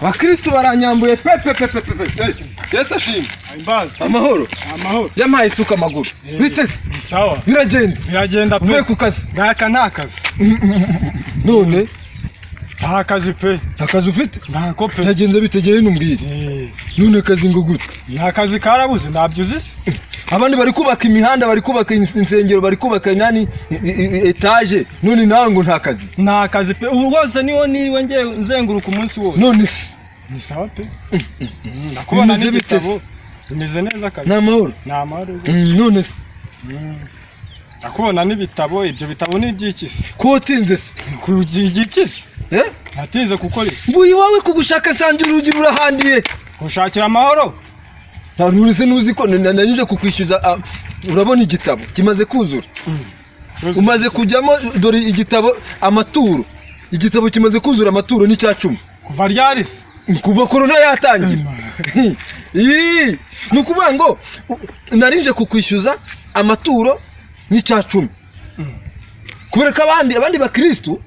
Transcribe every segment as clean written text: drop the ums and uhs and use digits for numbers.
Abakristo baranyambuye pepe. Yesu ashimwe. Amahoro. Yampaye isuka amaguru. Bite se? Sawa. Biragenda. Uvuye ku kazi. Nta kazi. None nta kazi pe. Akazi ufite? Ntako pe. Byagenze bitegeye numbwire. None kazi ngo gute? Nta kazi karabuze nabyuzize. Abandi bari kubaka imihanda, bari kubaka insengero, bari kubaka nani etage. None nawe ngo nta kazi. Nta kazi pe. Ubu rwose niho niwe ngiye nzenguruka umunsi wose. None se ni sawa pe. Nakubona n'igitabo. Bimeze neza kazi. Namahoro. Namahoro. None se nakubona n'ibitabo, ibyo bitabo ni iby'ikisi. Ko utinze se? Kugikisi. Natinze gukora iki? Mbuye wawe kugushaka sanje urugi rurahandiye. Gushakira amahoro. Nta nurese nuzi ko nanije kukwishyuza. Urabona igitabo kimaze kuzura. Umaze kujyamo dore igitabo amaturo. Igitabo kimaze kuzura amaturo ni cya 10. Kuva ryarise. Kuva corona yatangira. Nukuvuga ngo narinje kukwishyuza amaturo ni cya 10. Kubereka abandi bakristo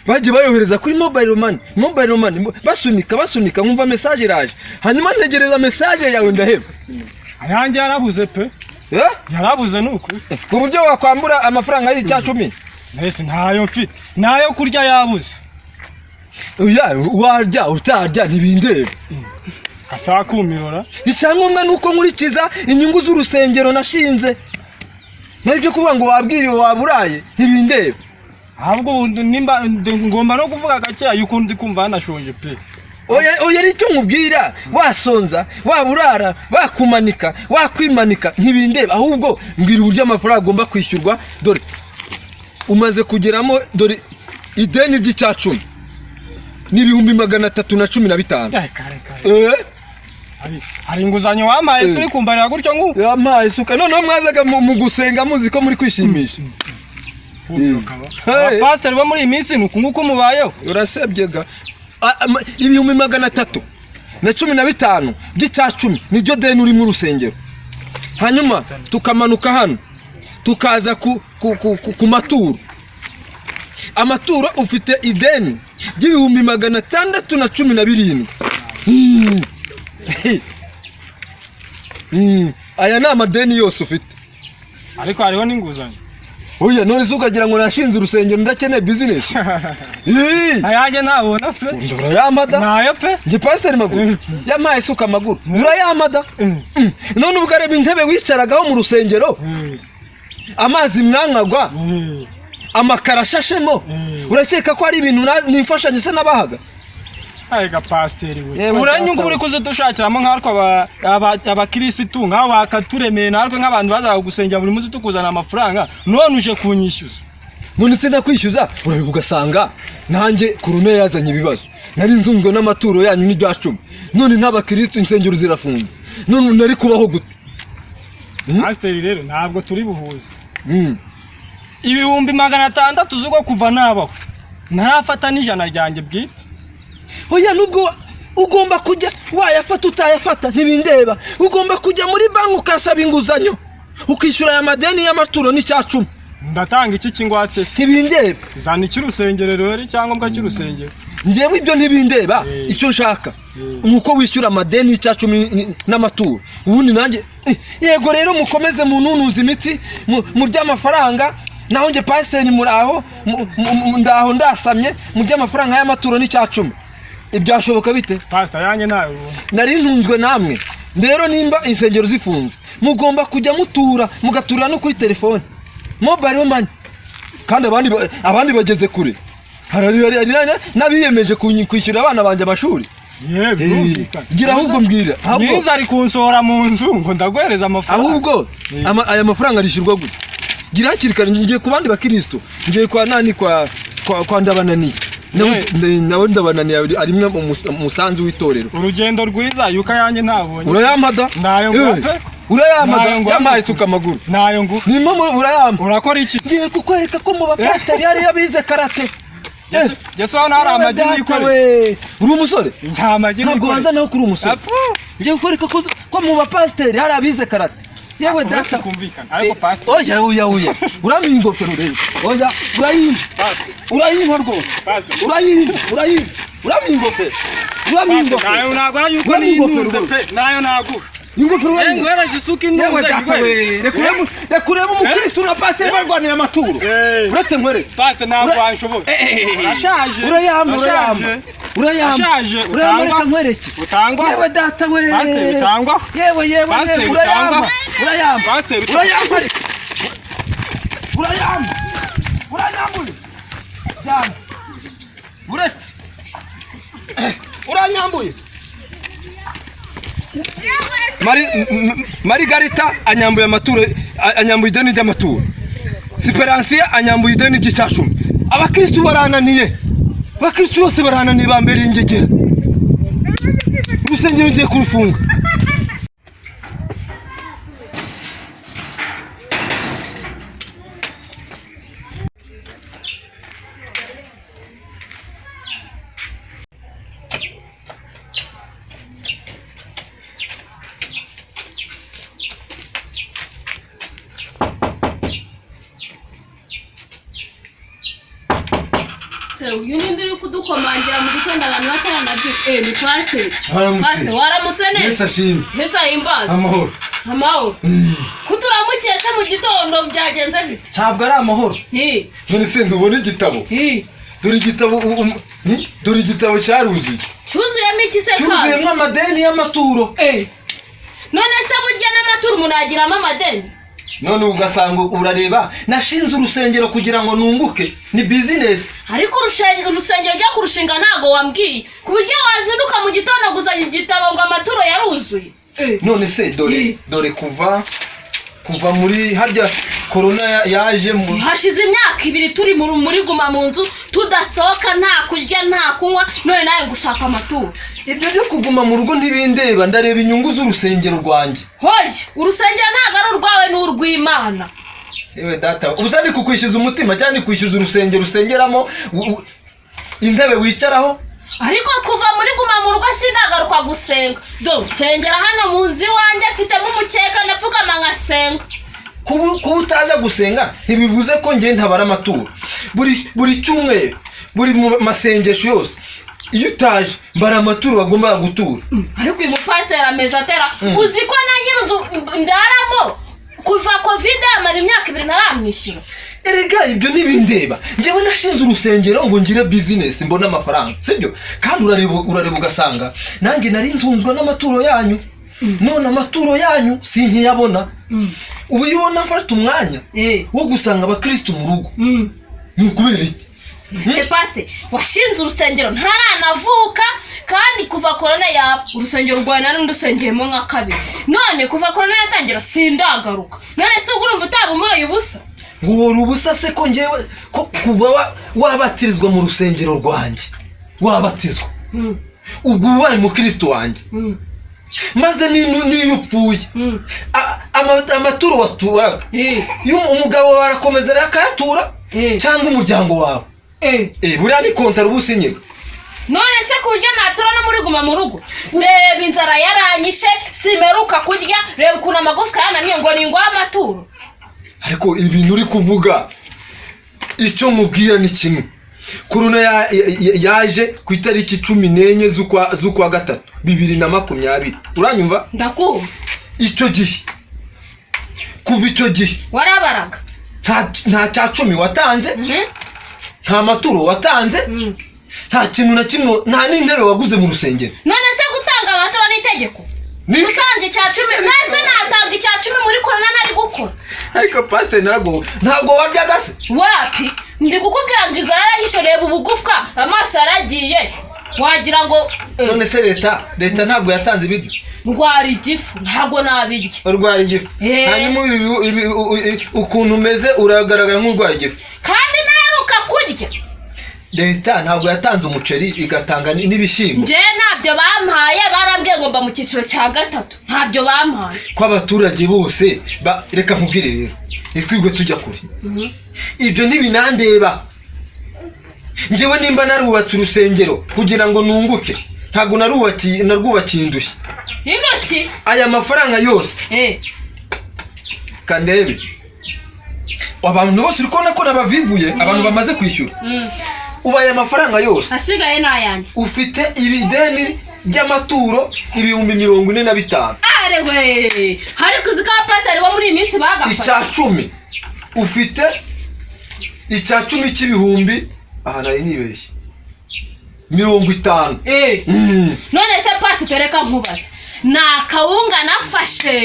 bagiye bayohereza kuri mobile money basunika nkumva message iraje, hanyuma ntegereza message yawe ndaheba. Ayanjye yarabuze pe. Yarabuze nuko ku buryo wakwambura amafaranga y'icya 10. Nese ntayo mfite, nayo kurya yabuze. Warya utarya ntibindebe. Kasakumirora. Icyangombwa nuko nkurikiza inyungu z'urusengero nashinze. Nabyo kuvuga ngo wabwiriwe waburaye ntibindebe. Ahubwo nimba ngomba no kuvuga gake yukundi kumva hanashonje pe. Oya ari cyo nkubwira, wasonza waburara bakumanika wakwimanika ntibindebe, ahubwo mbwira uburyo amafaranga agomba kwishyurwa. Dore umaze kugeramo, dore ideni ry'icya 10 ni 315. Hari inguzanyo wamaye suri kumbarira gutyo nku. Yamaye suka none mwazaga mu gusenga muzi ko muri kwishimisha. Pastor bo muri iminsi nuko mubayeho. Urasebyega 315 by'icya 10 nibyo deni uri mu rusengero. Hanyuma tukamanuka hano tukaza ku maturo. Amaturo ufite ideni $617. Aya ni amadeni yose ufite. Ariko hariho n'inguzanyo. Oya none ukagira ngo nashinze urusengero ndakeneye business. Ayanjye ntabona pe. Urayamada? Nayo pe. Nge Pastor Maguru yamaye suka amaguru. Urayamada? None ubugareba intebe wicaragaho mu rusengero. Amazi mwankagwa. Amakara ashashemo. Urakeka ko ari ibintu nimfashanye se nabahaga? Aiga Pastor we. Uranyungu uri kuzidushakiramo nk'arko abakirisitu nkaho akaturemeye narwe nk'abantu bazaga gusengera buri munsi tukuzana amafaranga none uje kunyishyuza. None se ndakwishyuza ugasanga nanjye corona yazanye ibibazo. Nari nzunzwe n'amaturo yanyu n'ibya 10. None n'abakristo insengero zirafunze. None nari kubaho gute? Pastor rero ntabwo turi buhuze. 600 zugo kuva nabaho. Ntafata n'ijana ryanjye bwite. Oya nubwo ugomba kujya wayafata utayafata ntibindeba. Ugomba kujya muri banki ukasaba inguzanyo ukishyura aya madeni y'amaturo n'icya 10. Ndatanga iki kingwate ntibindeba. Zana ikirusengero rero cyangwa mbwa kirusengero. Ngewe ibyo ntibindeba. Icyo nshaka nuko wishyura amadeni y'icya 10 n'amaturo. Ubundi nanjye yego rero mukomeze mununuza imitsi mu ry'amafaranga. Naho nge Pastor muraho ndaho ndasamye mu ry'amafaranga y'amaturo n'icya 10. Ibyashoboka bite? Pastor yanye nawe nari ntunzwe namwe. Rero nimba insengero zifunze mugomba kujya mugaturira no kuri telefone mobile money. Kandi abandi bageze kure. Hari nabiyemeje kwishyura abana banje amashuri. Gira ahubwo mbwira. Niza ari kunsora mu nzu ngo ndaguhereza amafaranga. Ahubwo aya mafaranga arishyurwa gute? Gira hakirikana ngiye ku bandi bakristo. Ngiye kwa nani kwa ndabananiye. Nawe ndabananiye arimwe umusanzu w'itorero. Urugendo rwiza yuka yanjye ntabonye. Urayamada? Nayo ngwape. Urayamada? Yamaye suka amaguru. Nayo ngu. Nimo urayama. Urakora iki? Ngiye kukwereka ko mu bapastor yari yabize karate. Yesu wana hari amagi yikore. Uri umusore? Nta magi yikore. Ntabwo wanza naho kuri umusore. Ngiye kukwereka ko mu bapastor hari abize karate. Yewe data kumvikana ariko Pastor. Oya. Uramenye ingofero rero. Oya urayimpa rwose. Uramenye ingofero. nayo naguha yuko nintunze pe nayo naguha ingofero wewe ngwera zisuka intunze rekureba umukristo na pastor barwanira amaturo uretse nkwere pastor ntabwo anshoboye urashaje urayamba reka nkwereke utangwa yewe data we pastor utangwa yewe urayamba pastor urayamba uretse uranyambuye Marigarita anyambuye amaturo anyambuye ideni ry'amaturo Siperansiya anyambuye ideni ry'icashumi abakristo barananiye abakristo bose barananiye bambere ingegera urusengero ngiye kurufunga uyu ni ndiri kudukomangira mu gitondo abantu bataranabyuka ni pastor waramutse neza Yesu ahimbaze amahoro kuturamukiye se mu gitondo byagenze bite ntabwo ari amahoro none se ntubona igitabo dore igitabo cyaruzuye cyuzuyemo iki se cyuzuyemo amadeni y'amaturo none se burya n'amaturo umuntu yagiramo amadeni none ugasanga urareba nashinze urusengero kugira ngo nunguke ni business ariko urusengero rya kurushinga ntago wambwiye kuburyo wazinduka mu gitondo gusanya igitabo ngo amaturo yaruzuye none se dore kuva muri harya corona yaje hashize imyaka 2 turi muri guma mu nzu tudasohoka nta kurya nta kunywa none naye gushaka amaturo ibyo byo kuguma mu rugo ntibindeba ndareba inyungu z'urusengero rwanjye hoye urusengero ntago ari urwawe n'urw'Imana yewe data uzandi kukwishyuza umutima cyane kwishyuza urusengero usengeramo intebe wicaraho ariko kuva muri guma mu rugo sindagaruka gusenga nsengera hano mu nzu iwanjye mfitemo umukeka ndapfukama ngasenga kuba utaza gusenga ntibivuze ko njye ntabara amaturo buri cyumweru buri masengesho yose iyo utaje mbara amaturo bagomba gutura ariko uyu mupasiteri ameze atera uzi ko na nyir'inzu ndaramo kuva covid amara imyaka 2 naramwishyura erega ibyo ntibindeba njyewe nashinze urusengero ngo ngire business mbona amafaranga sibyo kandi urareba ugasanga nanjye nari ntunzwa n'amaturo yanyu none amaturo yanyu sinkiyabona ubu yibona mfata umwanya wo gusanga abakristo mu rugo ni ukubera iki Pastor washinze urusengero ntaranavuka kandi kuva corona ya urusengero rwana n'urusengemo nka kabiri none kuva corona yatangira sindagaruka none se urumva utabumoye ubusa ngo wori ubusa se ko ngewe ko kuva wabatirizwa mu rusengero rwanjye wabatizwa ubwo wari mu Kristo wanjye maze niyo upfuye amaturo waturaga umugabo warakomeza akayatura cyangwa umuryango wawe buriya ni kontara ubusinyirwa none se kurya natura no muri guma mu rugo reba inzara yaranyishe simeruka kurya reba ukuntu amagufwa yananiye ngo ni ngwa amaturo ariko ibintu uri kuvuga icyo mubwira ni kimwe corona yaje ku itariki 14 z'ukwa gatatu 2020 uranyumva ndakumva icyo gihe kuva icyo gihe warabaraga nta cya 10 watanze nta maturo watanze nta kintu na kimwe nta n'intebe waguze mu rusengero none se gutanga amaturo n'itegeko gutanga icya 10 nase natanga icya 10 muri corona nari gukora ariko pastor ntabwo waryaga se wapi ndi kukubwira ngo igara yishoreye ubugufwa amaso yaragiye wagira ngo none se leta ntabwo yatanze ibiryo ndwara igifu ntabwo nabirya urwara igifu hanyuma ukuntu umeze uragaragara nk'urwaye igifu kandi naruka kurya leta ntabwo yatanze umuceri igatanga n'ibishyimbo nje ntabyo bampaye barambwiye ngo mba mu cyiciro cya 3 ntabyo bampaye ko abaturage bose reka nkubwire rero nitwigwe tujya kure ibyo ntibinandeba njyewe nimba narubatse urusengero kugira ngo nunguke ntabwo narwubakiye indushyi aya mafaranga yose kandebe abantu bose uri kubona ko nabavivuye abantu bamaze kwishyura ubaye amafaranga yose asigaye n'ayanjye ufite ibideni by'amaturo 45,000. arewe hari kuzika pasari bo muri iyi minsi bagafata 10 ufite 10 cy'ibihumbi aha nari nibeshye 50. none se pasiteri reka nkubaza ni akawunga nafashe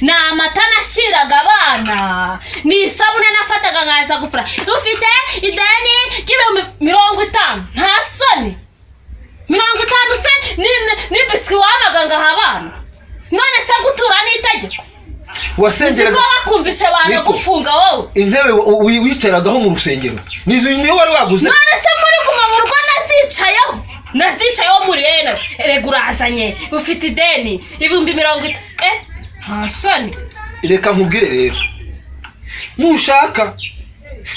ni amata nashyiraga abana ni isabune nafataga nkaza gufura ufite ideni ry'ibihumbi 50 nta soni 50 se ni biswi wanaga ngaha abana none se gutura n'itegeko wasengeraga siko bakumvishe bana gufunga wowe intebe wicaragaho mu rusengero niyo wari waguze none se muri kumamurwa nazicayeho muri erega urazanye ufite ideni 50,000 nta soni reka nkubwire rero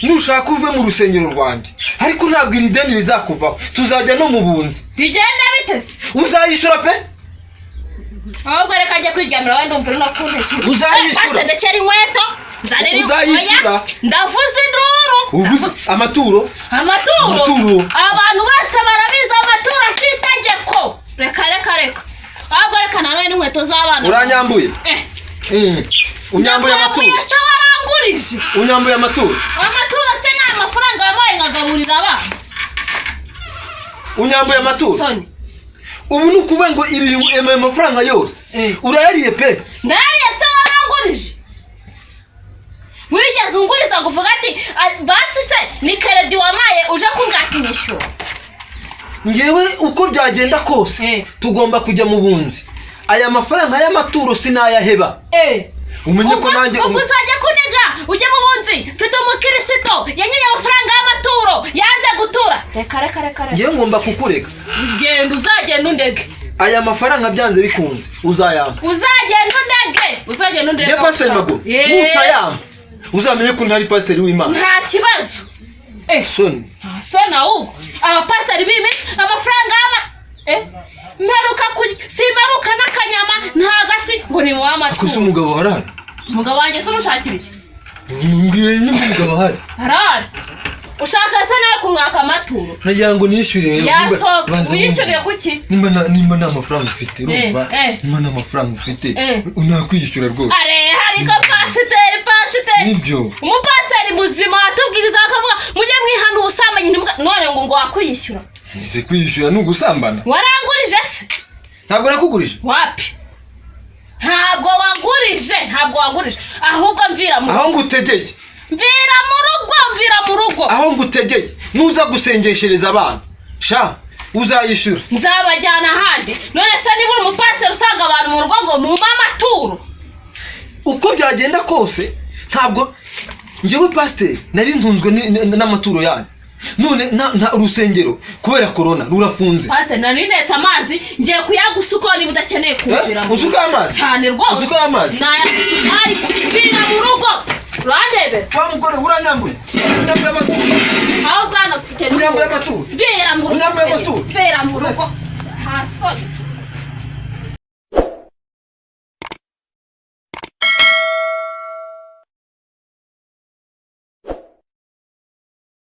nushaka uve mu rusengero rwanjye ariko ntabwo iri deni rizakuvaho tuzajya no mu bunzi bigenda bitese uzayishyura pe ahubwo reka njye kwiryamira wenda umvira no kuntesha uzayishyura ndekera inkweto uzayishyura ndavuze induru uvuze amaturo abantu bose barabizi amaturo si itegeko reka ahubwo reka nanone n'inkweto z'abana uranyambuye unyambuye amaturo se warangurije unyambuye amaturo se ni amafaranga wabaye nkagaburira abana unyambuye amaturo ubu ni ukuvuga ngo ibi mafaranga yose urayariye pe ndayariye se warangurije wigeze unguriza kuvuga ati basi se ni keredi wamaye uje kungatinyishyura ngewe uko byagenda kose tugomba kujya mu bunzi aya mafaranga y'amaturo sinayaheba umenye ko nanjye uzajya kuniga ujye mu bunzi mfite umukirisito yanyoye amafaranga y'amaturo yanze gutura reka ngewe ngomba kukureka genda uzagenda undege aya mafaranga byanze bikunze uzayampa uzagenda undege nge pasiteri Mago nutayampa uzamenye ko ntari pasiteri w'Imana nta kibazo soni ahubwo abapasiteri b'iminsi amafaranga mperuka simeruka n'akanyama nta gafi ngo ni w'amaturo kuko umugabo harahari umugabo wanjye se umushakira iki mbwira nimba umugabo harahari ushaka se nawe kumwaka amaturo nagira ngo nishyure wishyuriye kuki nimba nta mafaranga ufite urumva nimba nta mafaranga ufite unakwishyura rwose hariko pasiteri nibyo umupasiteri muzima watubwiriza akavuga mujye mwihana ubusambanyi none ngo wakwishyura ese kwishyura ni ugusambana warangurije se ntabwo nakugurije wapi ntabwo wangurije ahubwo mvira mu aho ngutegeye mvira mu rugo aho ngutegeye nuza gusengeshereza abana sha uzayishyura nzabajyana ahandi none se niba uri umupasiteri usanga abantu mu rugo ngo mumpe amaturo uko byagenda kose ntabwo njyewe pasiteri nari ntunzwe n'amaturo yanyu none nta urusengero kubera korona rurafunze pasiteri nari netse amazi ngiye kuyagusuka niba udakeneye kumvira mu usuka amazi cyane rwose usuka amazi nayasukari mvira mu rugo urandebe wa mugore uranyambuye amaturo aho bwana mfite unyambuye amaturo mvira mu rugo nta soni